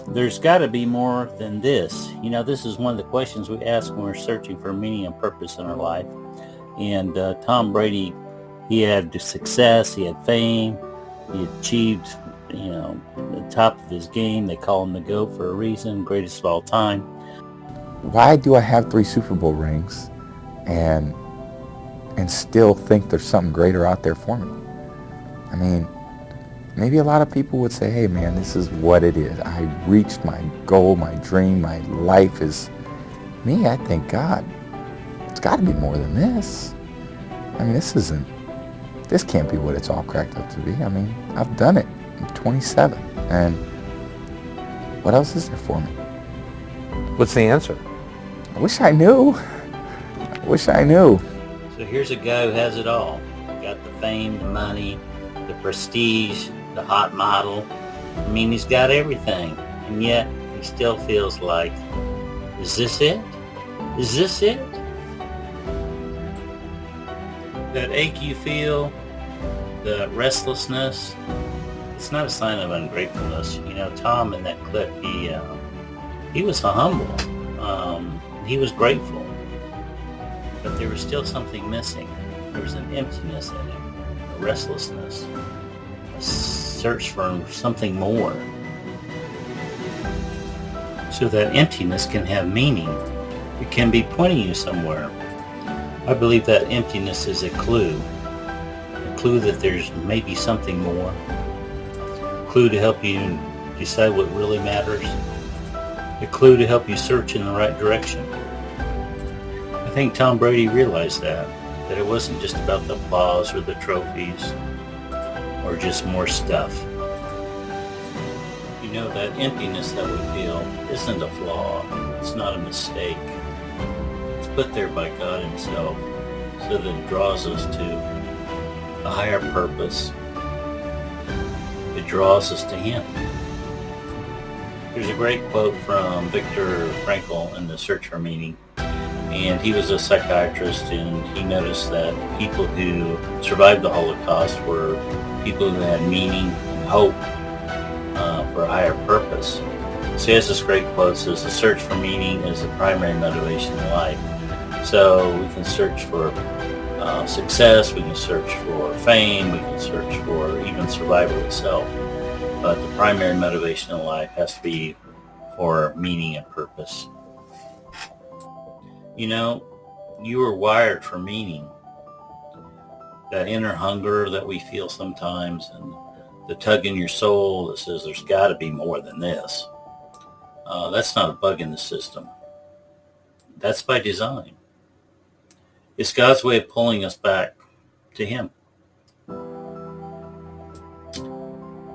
There's got to be more than this. This is one of the questions we ask when we're searching for meaning and purpose in our life. And Tom Brady, he had success, he had fame, he achieved, the top of his game. They call him the GOAT for a reason, greatest of all time. Why do I have 3 Super Bowl rings and still think there's something greater out there for me? I mean, maybe a lot of people would say, hey man, this is what it is. I reached my goal, my dream, my life is me. I think, God, it's got to be more than this. I mean, this can't be what it's all cracked up to be. I mean, I've done it. I'm 27. And what else is there for me? What's the answer? I wish I knew. So here's a guy who has it all. Got the fame, the money, the prestige, the hot model. I mean, he's got everything. And yet, he still feels like, is this it? Is this it? That ache you feel, the restlessness, it's not a sign of ungratefulness. Tom in that clip, he was humble. He was grateful. But there was still something missing. There was an emptiness in him, a restlessness, a search for something more. So that emptiness can have meaning. It can be pointing you somewhere. I believe that emptiness is a clue that there's maybe something more, a clue to help you decide what really matters, a clue to help you search in the right direction. I think Tom Brady realized that it wasn't just about the applause or the trophies or just more stuff. That emptiness that we feel isn't a flaw. It's not a mistake. It's put there by God himself so that it draws us to a higher purpose. It draws us to him. There's a great quote from Viktor Frankl in The Search for Meaning. And he was a psychiatrist, and he noticed that people who survived the Holocaust were people who had meaning and hope for a higher purpose. So he has this great quote, says, the search for meaning is the primary motivation in life. So we can search for success, we can search for fame, we can search for even survival itself. But the primary motivation in life has to be for meaning and purpose. You were wired for meaning. That inner hunger that we feel sometimes, and the tug in your soul that says there's got to be more than this. That's not a bug in the system. That's by design. It's God's way of pulling us back to him.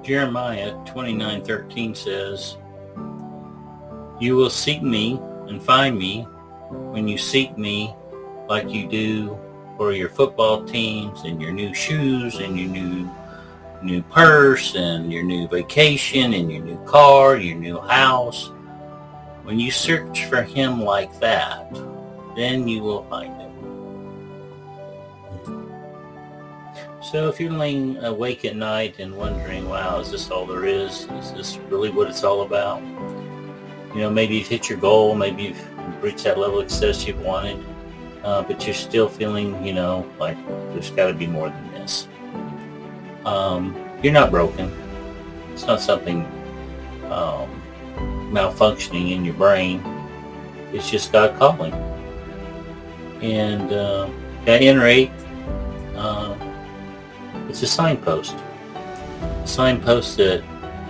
Jeremiah 29:13 says, you will seek me and find me when you seek me like you do for your football teams and your new shoes and your new purse and your new vacation and your new car, your new house. When you search for him like that, then you will find him. So if you're laying awake at night and wondering, wow, is this all there is? Is this really what it's all about? Maybe you've hit your goal, maybe you've reached that level of success you've wanted, but you're still feeling, like there's got to be more than this. You're not broken. It's not something malfunctioning in your brain. It's just God calling. And that inner ache, it's a signpost. A signpost that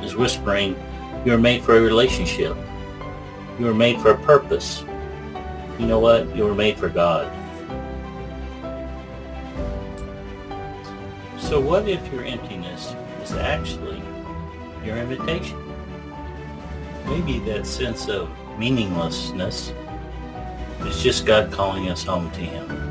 is whispering, you are made for a relationship. You were made for a purpose. You know what? You were made for God. So what if your emptiness is actually your invitation? Maybe that sense of meaninglessness is just God calling us home to him.